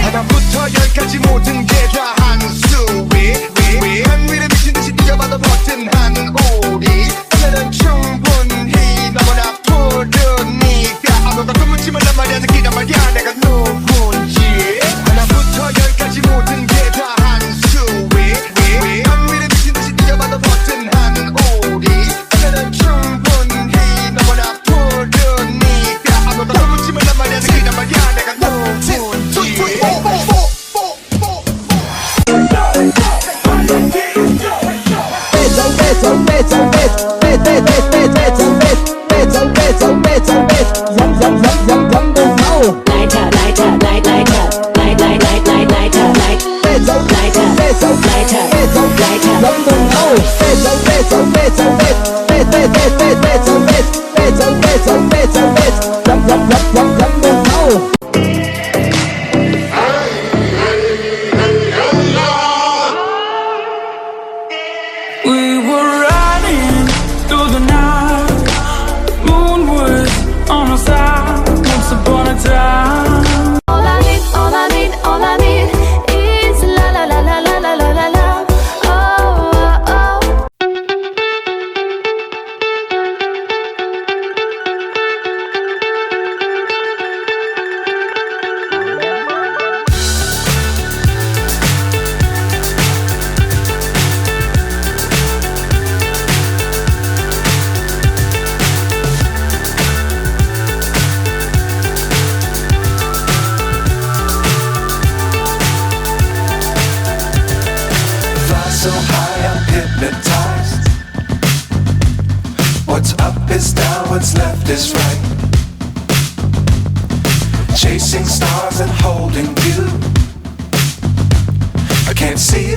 하나부터 열까지 모든 게 다 한수위 한위를 미친 듯이 뛰어봐도 버튼 한 우리 오늘은 충분히 너무나 푸르니까 아무것도 묻지 말란 말이야 느끼란 말이야 내가 누군지 하나부터 열까지 모든 게 다 한수위 한위를 미친 듯이 뛰어봐도 버튼 한 우리 오늘은 충분히 너무나 푸르니까 아무것도 묻지 말란 말이야 느끼란 말이야 내가 누군지 We were riding through the night, moon was on our side. Once upon a time, All I need, all I need, all I need is la la la la la la la la la. Oh, oh, oh. Fly so high, I'm hypnotized. What's up is down, what's left is right. Chasing stars and holding you. I can't see